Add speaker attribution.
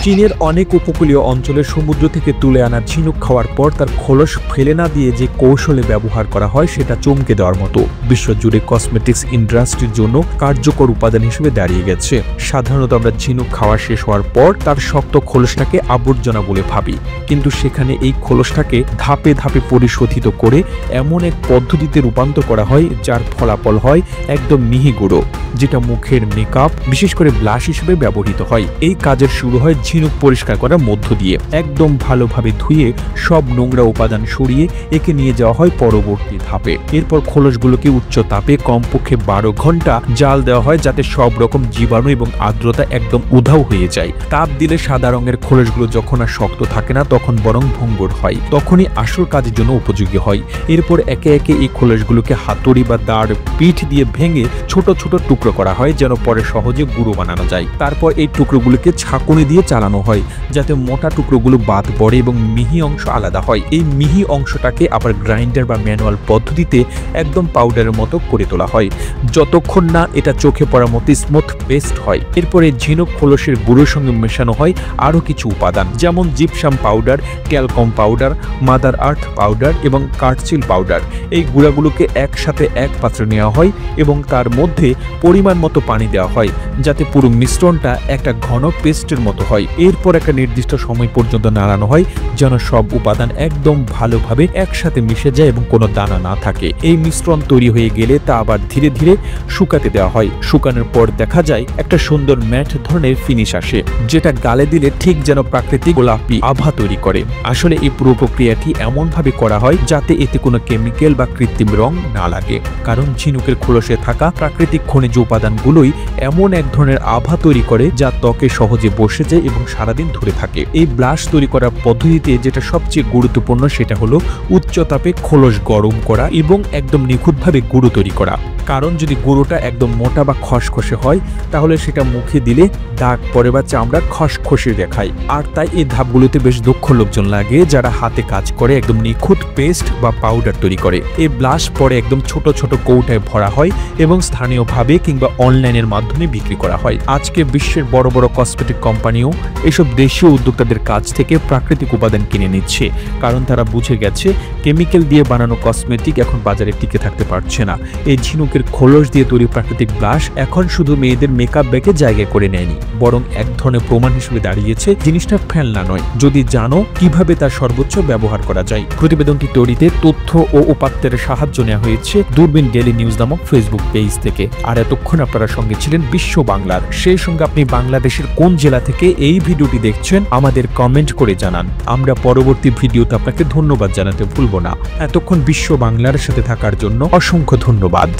Speaker 1: চীনের অনেক উপকূলীয় অঞ্চলে সমুদ্র থেকে তুলে আনা ঝিনুক খাওয়ার পর তার খোলস ফেলে না দিয়ে যে কৌশলে ব্যবহার করা হয় সেটা চমকে দেওয়ার মতো। বিশ্বজুড়ে কসমেটিক্স ইন্ডাস্ট্রির জন্য কার্যকর উপাদান হিসেবে দাঁড়িয়ে গেছে। সাধারণত আমরা ঝিনুক খাওয়া শেষ হওয়ার পর তার শক্ত খোলসটাকে আবর্জনা বলে ভাবি, কিন্তু সেখানে এই খোলসটাকে ধাপে ধাপে পরিশোধিত করে এমন এক পদ্ধতিতে রূপান্তর করা হয় যার ফলাফল হয় একদম মিহি গুঁড়ো, যেটা মুখের মেকআপ বিশেষ করে ব্লাশ হিসেবে ব্যবহৃত হয়। এই কাজের শুরু হয় ঝিনুক পরিষ্কার করার মধ্য দিয়ে। একদম ভালোভাবে ধুয়ে সব নোংরা উপাদান সরিয়ে একে নিয়ে যাওয়া হয় পরবর্তী ধাপে। এরপর খোলসগুলোকে উচ্চ তাপে কমপক্ষে 12 ঘন্টা জাল দেওয়া হয় যাতে সব রকম জীবাণু এবং আর্দ্রতা একদম উধাও হয়ে যায়। তাপ দিলে সাদা রঙের খোলসগুলো যখন আর শক্ত থাকে না তখন বরং ভঙ্গুর হয়, তখনই আসল কাজের জন্য উপযোগী হয়। এরপর একে একে এই খোলসগুলোকে হাতুড়ি বা দাঁড় পিঠ দিয়ে ভেঙে ছোট ছোট টুকরো করা হয় যেন পরে সহজে গুঁড়ো বানানো যায়। তারপর এই টুকরোগুলোকে ছাঁকুনি দিয়ে চালানো হয় যাতে মোটা টুকরোগুলো বাদ পড়ে এবং মিহি অংশ আলাদা হয়। এই মিহি অংশটাকে আবার গ্রাইন্ডার বা ম্যানুয়াল পদ্ধতিতে একদম পাউডারের মতো করে তোলা হয় যতক্ষণ না এটা চোখে পড়ার মতো স্মুথ পেস্ট হয়। এরপরে ঝিনুক খোলসের গুঁড়োর সঙ্গে মেশানো হয় আরও কিছু উপাদান যেমন gypsum powder, talcum powder, mother earth powder এবং কাঠচিল পাউডার। এই গুঁড়াগুলোকে একসাথে এক পাত্রে নেওয়া হয় এবং তার মধ্যে পরিমাণ মতো পানি দেওয়া হয় যাতে পুরো মিশ্রণটা একটা ঘন পেস্টের মতো হয়। এরপর একটা নির্দিষ্ট সময় পর্যন্ত নাড়ানো হয় যেন সব উপাদান একদম ভালোভাবে একসাথে মিশে যায় এবং কোনো দানা না থাকে। এই মিশ্রণ তৈরি হয়ে গেলে তা আবার ধীরে ধীরে শুকাতে দেওয়া হয়। শুকানোর পর দেখা যায় একটা সুন্দর ম্যাট ধরনের ফিনিশ আসে, যেটা গালে দিলে ঠিক যেন প্রাকৃতিক গোলাপি আভা তৈরি করে। আসলে এই পুরো প্রক্রিয়াটি এমনভাবে করা হয় যাতে এতে কোনো কেমিক্যাল বা কৃত্রিম রং না লাগে, কারণ ঝিনুকের খোলসে থাকা প্রাকৃতিক খনিজ উপাদানগুলোই এমন এক ধরনের আভা তৈরি করে যা ত্বকে সহজে বসে যায় এবং সারাদিন ধরে থাকে। এই ব্লাশ তৈরি করার পদ্ধতিতে যেটা সবচেয়ে গুরুত্বপূর্ণ সেটা হলো উচ্চ তাপে খোলস গরম করা এবং একদম নিখুঁতভাবে গুঁড়ো তৈরি করা, কারণ যদি গুঁড়োটা একদম মোটা বা খসখসে হয় তাহলে সেটা মুখে দিলে দাগ পড়ে বা চামড়া খসখসে দেখায়। আর তাই এই ধাপগুলোতে বেশ দক্ষ লোকজন লাগে যারা হাতে কাজ করে একদম নিখুঁত পেস্ট বা পাউডার তৈরি করে। এই ব্লাশ পরে একদম ছোট ছোট কৌটায় ভরা হয় এবং স্থানীয়ভাবে কিংবা অনলাইনের মাধ্যমে বিক্রি করা হয়। আজকে বিশ্বের বড় বড় কসমেটিক কোম্পানিও এসব দেশীয় উদ্যোক্তাদের কাছ থেকে প্রাকৃতিক উপাদান কিনে নিচ্ছে, কারণ তারা বুঝে গেছে কেমিক্যাল দিয়ে বানানো কসমেটিক এখন বাজারে টিকে থাকতে পারছে না। এই ঝিনুকের খোলস দিয়ে তৈরি প্রাকৃতিক ব্লাশ এখন শুধু মেয়েদের মেকআপ ব্যাগে জায়গা করে নেয়নি, বরং এক ধরনের প্রমাণ হিসেবে দাঁড়িয়েছে জিনিসটা ফেলনা নয় যদি জানো কিভাবে তার সর্বোচ্চ ব্যবহার করা যায়। প্রতিবেদনটি তৈরিতে তথ্য ও উপাত্তের সাহায্য নেওয়া হয়েছে দূরবীন ডেইলি নিউজ নামক ফেসবুক পেজ থেকে। আর এতক্ষণ আপনারা সঙ্গে ছিলেন বিশ্ব বাংলার। সেই সঙ্গে আপনি বাংলাদেশের কোন জেলা থেকে এই ভিডিওটি দেখছেন আমাদের কমেন্ট করে জানান। আমরা পরবর্তী ভিডিওতে আপনাকে ধন্যবাদ জানাতে ভুলব না। এতক্ষণ বিশ্ব বাংলার সাথে থাকার জন্য অসংখ্য ধন্যবাদ।